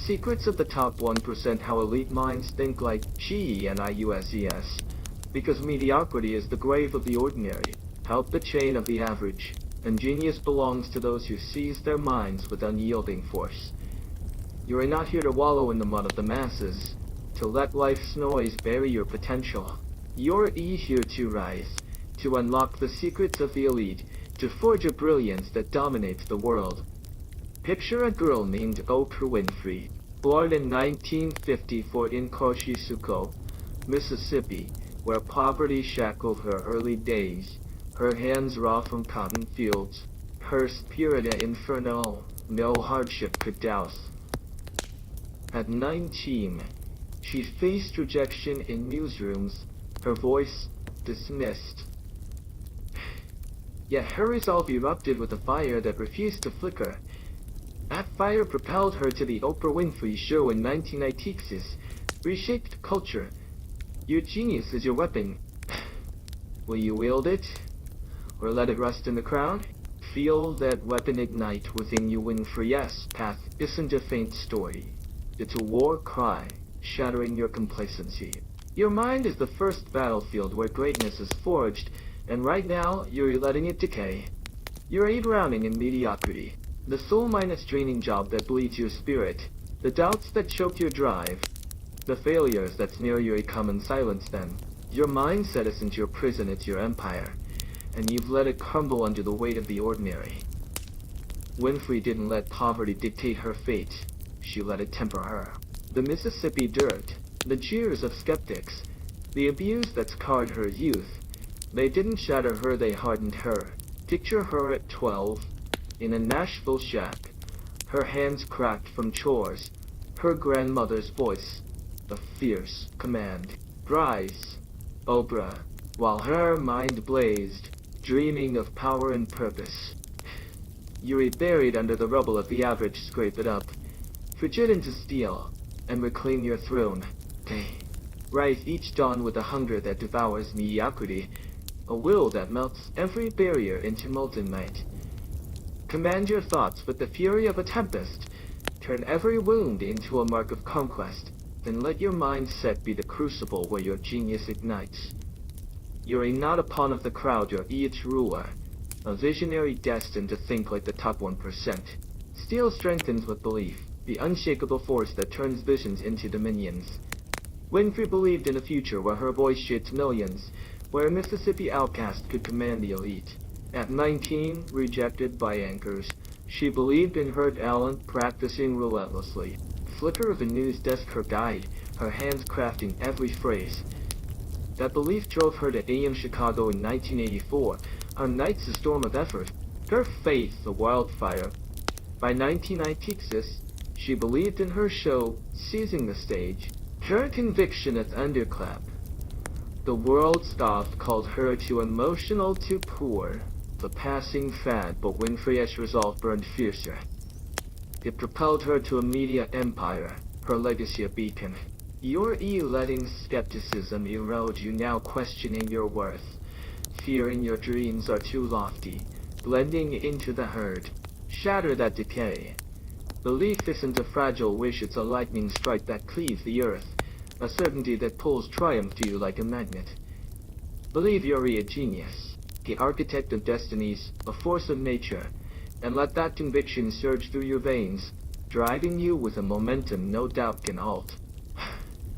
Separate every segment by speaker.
Speaker 1: Secrets of the Top 1%: How Elite Minds Think Like Geniuses. Because mediocrity is the grave of the ordinary, help the chain of the average, and genius belongs to those who seize their minds with unyielding force. You are not here to wallow in the mud of the masses, to let life's noise bury your potential. You're here to rise, to unlock the secrets of the elite, to forge a brilliance that dominates the world. Picture a girl named Oprah Winfrey, born in 1954 in Kosciuszko, Mississippi, where poverty shackled her early days, her hands raw from cotton fields, her spirit infernal, no hardship could douse. At 19, she faced rejection in newsrooms, her voice dismissed. Yet her resolve erupted with a fire that refused to flicker. That fire propelled her to the Oprah Winfrey Show in 1996, reshaped culture. Your genius is your weapon. Will you wield it? Or let it rust in the crowd? Feel that weapon ignite within you. Winfrey's path isn't a faint story. It's a war cry, shattering your complacency. Your mind is the first battlefield where greatness is forged, and right now, you're letting it decay. You're drowning in mediocrity. The soul-minus draining job that bleeds your spirit. The doubts that choke your drive. The failures that snare your come and silence them. Your mindset isn't your prison, it's your empire. And you've let it crumble under the weight of the ordinary. Winfrey didn't let poverty dictate her fate. She let it temper her. The Mississippi dirt, the jeers of skeptics, the abuse that scarred her youth. They didn't shatter her, they hardened her. Picture her at 12, in a Nashville shack, her hands cracked from chores, her grandmother's voice, a fierce command. Rise, Oprah, while her mind blazed, dreaming of power and purpose. You're buried under the rubble of the average. Scrape it up, frigid into steel, and reclaim your throne. Rise each dawn with a hunger that devours mediocrity, a will that melts every barrier into molten light. Command your thoughts with the fury of a tempest. Turn every wound into a mark of conquest. Then let your mindset be the crucible where your genius ignites. You're not a pawn of the crowd, you're its ruler. A visionary destined to think like the top 1%. Steel strengthens with belief, the unshakable force that turns visions into dominions. Winfrey believed in a future where her voice shaped millions, where a Mississippi outcast could command the elite. At 19, rejected by anchors, she believed in her talent, practicing relentlessly. Flicker of a news desk her guide, her hands crafting every phrase. That belief drove her to AM Chicago in 1984, on nights a storm of effort, her faith a wildfire. By 1996, she believed in her show, seizing the stage, her conviction a thunderclap. The world scoffed, called her too emotional, too poor. The passing fad, but Winfrey's resolve burned fiercer. It propelled her to a media empire, her legacy a beacon. You're letting skepticism erode you, now questioning your worth. Fearing your dreams are too lofty, blending into the herd. Shatter that decay. Belief isn't a fragile wish, it's a lightning strike that cleaves the earth. A certainty that pulls triumph to you like a magnet. Believe you're a genius, the architect of destinies, a force of nature, and let that conviction surge through your veins, driving you with a momentum no doubt can halt.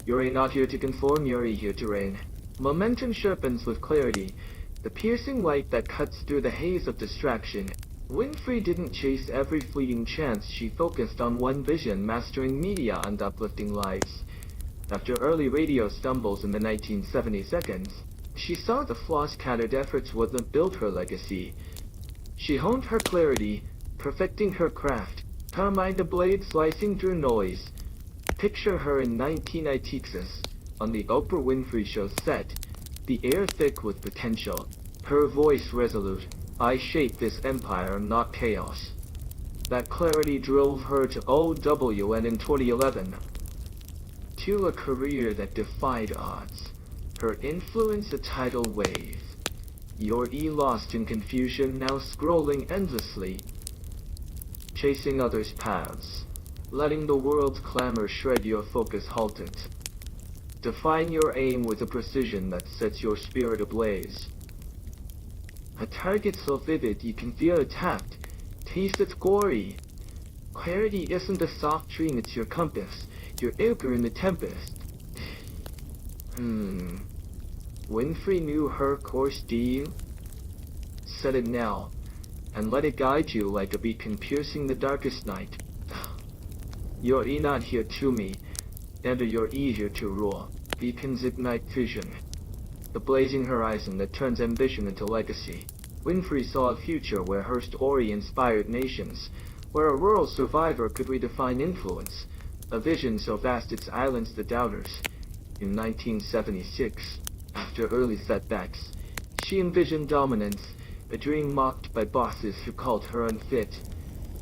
Speaker 1: You're not here to conform, you're here to reign. Momentum sharpens with clarity, the piercing light that cuts through the haze of distraction. Winfrey didn't chase every fleeting chance, she focused on one vision, mastering media and uplifting lives. After early radio stumbles in the 1970s, she saw the flaws scattered efforts wouldn't build her legacy. She honed her clarity, perfecting her craft, her mind a blade slicing through noise. Picture her in 1996, on the Oprah Winfrey Show set, the air thick with potential, her voice resolute. I shape this empire, not chaos. That clarity drove her to OWN in 2011. To a career that defied odds. Her influence a tidal wave. You're lost in confusion, now scrolling endlessly, chasing others' paths. letting the world's clamor shred your focus halted. Define your aim with a precision that sets your spirit ablaze. A target so vivid you can feel attacked, taste its gory. Clarity isn't a soft dream, it's your compass, your anchor in the tempest. Winfrey knew her course, do you? Set it now, and let it guide you like a beacon piercing the darkest night. You're not here to me, neither you're here to rule. Beacons ignite vision, the blazing horizon that turns ambition into legacy. Winfrey saw a future where her story inspired nations, where a rural survivor could redefine influence, a vision so vast it silenced the doubters. In 1976, after early setbacks, she envisioned dominance, a dream mocked by bosses who called her unfit.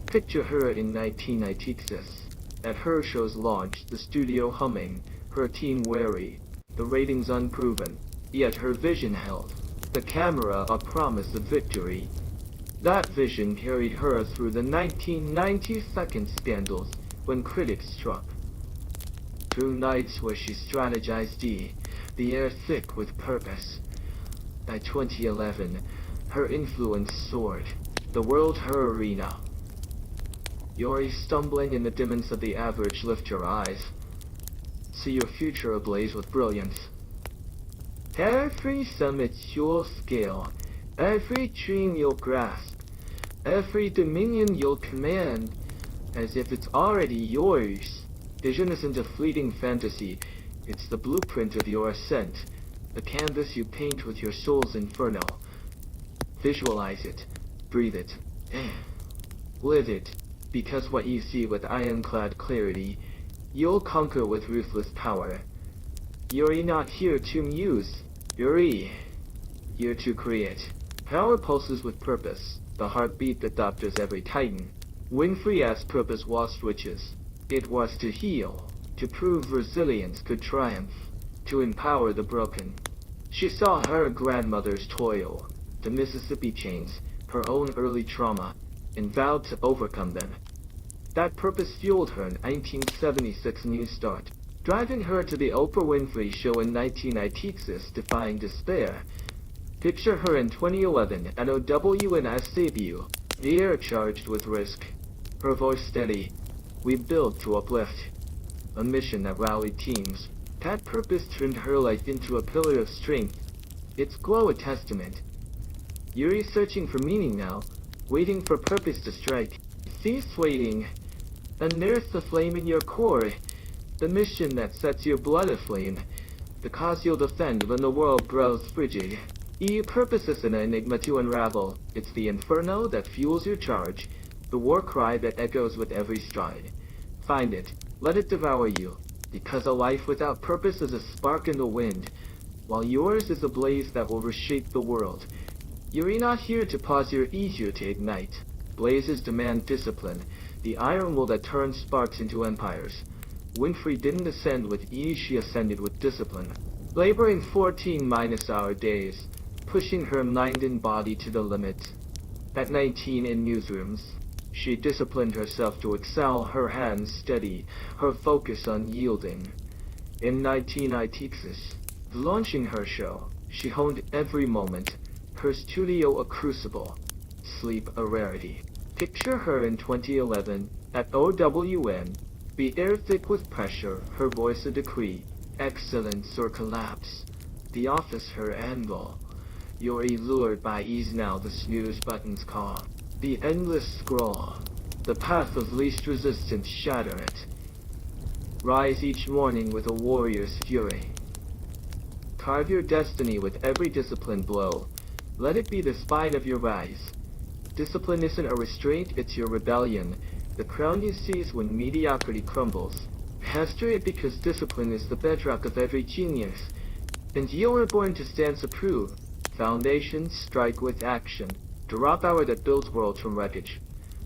Speaker 1: Picture her in 1996. At her show's launch, the studio humming, her team wary, the ratings unproven, yet her vision held. The camera a promise of victory. That vision carried her through the 1992 scandals when critics struck. Through nights where she strategized, the air thick with purpose. By 2011, her influence soared, the world her arena. Yuri, stumbling in the dimness of the average, lift your eyes. See your future ablaze with brilliance. Every summit you'll scale, every dream you'll grasp, every dominion you'll command, as if it's already yours. Vision isn't a fleeting fantasy, it's the blueprint of your ascent, the canvas you paint with your soul's inferno. Visualize it, breathe it, live it, because what you see with ironclad clarity, you'll conquer with ruthless power. You're not here to muse, you're here to create. Power pulses with purpose, the heartbeat that doctors every titan. Winfrey's purpose was switches. It was to heal, to prove resilience could triumph, to empower the broken. She saw her grandmother's toil, the Mississippi chains, her own early trauma, and vowed to overcome them. That purpose fueled her 1976 New Start, driving her to the Oprah Winfrey Show in 1996, defying despair. Picture her in 2011 at OWN's debut, the air charged with risk, her voice steady. We build to uplift. A mission that rallied teams. That purpose turned her life into a pillar of strength. Its glow a testament. Yuri's searching for meaning now, waiting for purpose to strike. Cease waiting, and there's the flame in your core, the mission that sets your blood aflame, the cause you'll defend when the world grows frigid. Your purpose is an enigma to unravel. It's the inferno that fuels your charge, the war cry that echoes with every stride. Find it, let it devour you, because a life without purpose is a spark in the wind, while yours is a blaze that will reshape the world. You're not here to pause, you're easier to ignite. Blazes demand discipline, the iron will that turns sparks into empires. Winfrey didn't ascend with ease, she ascended with discipline, laboring 14-hour days, pushing her mind and body to the limit. At 19 in newsrooms, she disciplined herself to excel, her hands steady, her focus unyielding. In 1996, launching her show, she honed every moment, her studio a crucible, sleep a rarity. Picture her in 2011, at OWN, the air thick with pressure, her voice a decree, excellence or collapse, the office her anvil. You're lured by ease now, the snooze buttons call, the endless scroll, the path of least resistance, shatter it. Rise each morning with a warrior's fury. Carve your destiny with every disciplined blow. Let it be the spine of your rise. Discipline isn't a restraint, it's your rebellion, the crown you seize when mediocrity crumbles. Master it because discipline is the bedrock of every genius, and you were born to stand supreme. Foundations strike with action, the raw power that builds worlds from wreckage.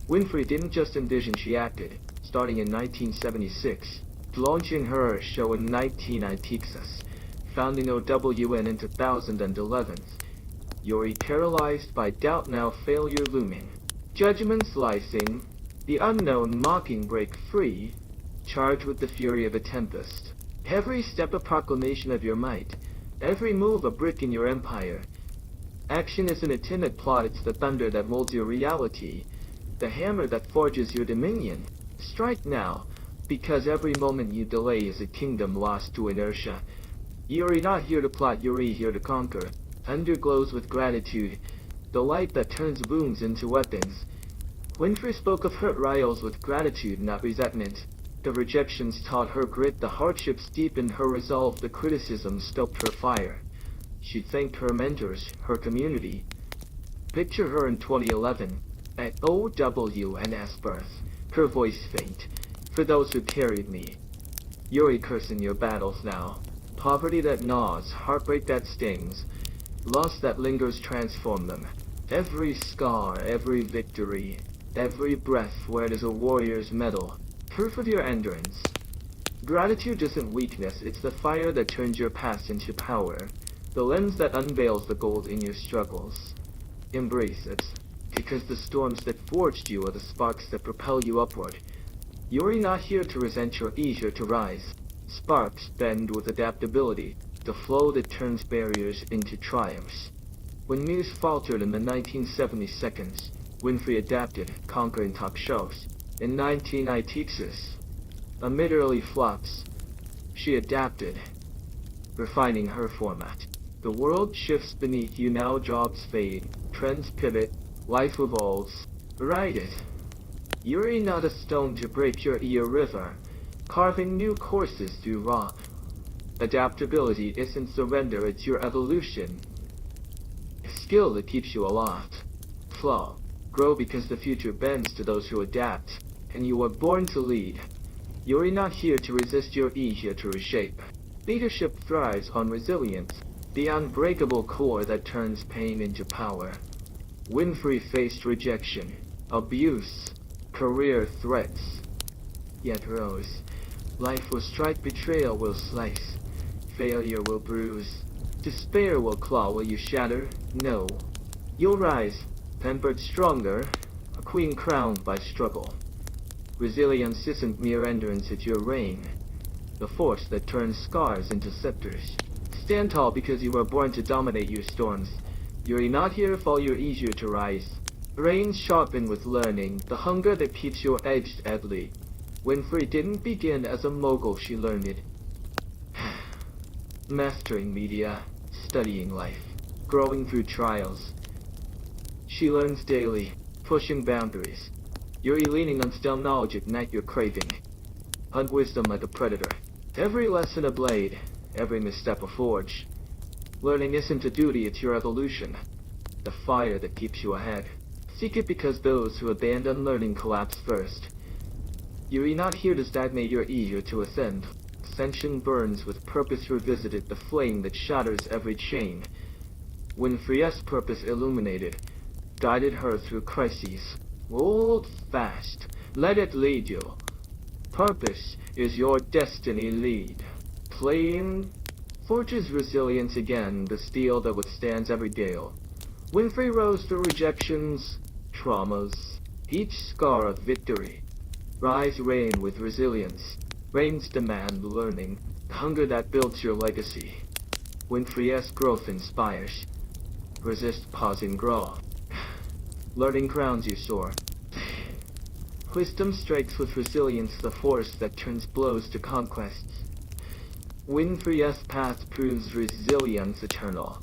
Speaker 1: Winfrey didn't just envision, she acted, starting in 1976, launching her show in 1996, founding OWN in 2011. You're paralyzed by doubt, now failure looming. Judgment slicing, The unknown mocking break free, charged with the fury of a tempest. Every step a proclamation of your might, every move a brick in your empire. Action isn't a timid plot, it's the thunder that molds your reality, the hammer that forges your dominion. Strike now, because every moment you delay is a kingdom lost to inertia. You're not here to plot, you're here to conquer. Thunder glows with gratitude, the light that turns wounds into weapons. Winfrey spoke of her trials with gratitude, not resentment. The rejections taught her grit, the hardships deepened her resolve, the criticism stoked her fire. She thanked her mentors, her community. Picture her in 2011, at OWNS birth, her voice faint. For those who carried me, you're a curse in your battles now. Poverty that gnaws, heartbreak that stings, loss that lingers transform them. Every scar, every victory, every breath where it is a warrior's medal, proof of your endurance. Gratitude isn't weakness, it's the fire that turns your past into power, the lens that unveils the gold in your struggles. Embrace it, because the storms that forged you are the sparks that propel you upward. You're not here to resent, you're eager to rise. Sparks bend with adaptability, the flow that turns barriers into triumphs. When Muse faltered in the 1970s, Winfrey adapted, conquering talk shows. In 1996, amid early flops, she adapted, refining her format. The world shifts beneath you now, jobs fade, trends pivot, life evolves. Ride it. You're not a stone to break, you're a river, carving new courses through rock. Adaptability isn't surrender, it's your evolution. Skill that keeps you aloft. Flow. Grow because the future bends to those who adapt, and you were born to lead. You're not here to resist, you're here to reshape. Leadership thrives on resilience, the unbreakable core that turns pain into power. Winfrey faced rejection, abuse, career threats, yet rose. Life will strike, betrayal will slice, failure will bruise, despair will claw. Will you shatter? No. You'll rise, tempered stronger, a queen crowned by struggle. Resilience isn't mere endurance, it's your reign, the force that turns scars into scepters. Stand tall because you were born to dominate your storms. You're not here to fall, you're easier to rise. Brains sharpened with learning, the hunger that keeps your edge deadly. Winfrey didn't begin as a mogul, she learned it. Mastering media, studying life, growing through trials. She learns daily, pushing boundaries. You're leaning on stale knowledge, ignite your craving. Hunt wisdom like a predator. Every lesson a blade, every misstep a forge. Learning isn't a duty, it's your evolution. The fire that keeps you ahead. Seek it because those who abandon learning collapse first. You're not here to stagnate, you're eager to ascend. Ascension burns with purpose revisited, the flame that shatters every chain. Winfrey's purpose illuminated, guided her through crises. Hold fast, let it lead you. Purpose is your destiny, lead. Flame forges resilience again, the steel that withstands every gale. Winfrey rose through rejections, traumas, each scar of victory. Rise, reign with resilience. Reigns demand learning, hunger that builds your legacy. Winfrey's growth inspires. Resist, pause, and grow. Learning crowns you soar. Wisdom strikes with resilience, the force that turns blows to conquests. Winfrey's path proves resilience eternal.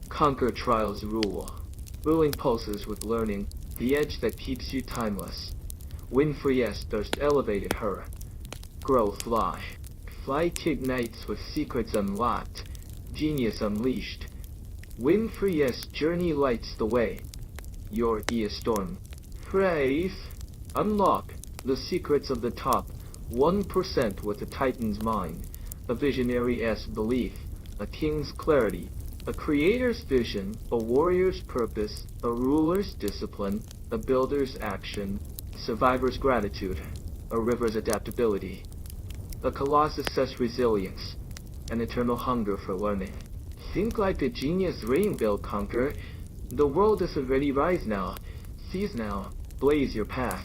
Speaker 1: Conquer trials rule. Ruling pulses with learning, the edge that keeps you timeless. Winfrey's thirst elevated her. Grow, fly. Flight ignites with secrets unlocked, genius unleashed. Winfrey's journey lights the way. Your storm. Brave. Unlock the secrets of the top 1% with a titan's mind, a visionary's belief, a king's clarity, a creator's vision, a warrior's purpose, a ruler's discipline, a builder's action, survivor's gratitude, a river's adaptability, a colossus' resilience, an eternal hunger for learning. Think like a genius, reign, build, conquer. The world is already rise now. Seize now. Blaze your path.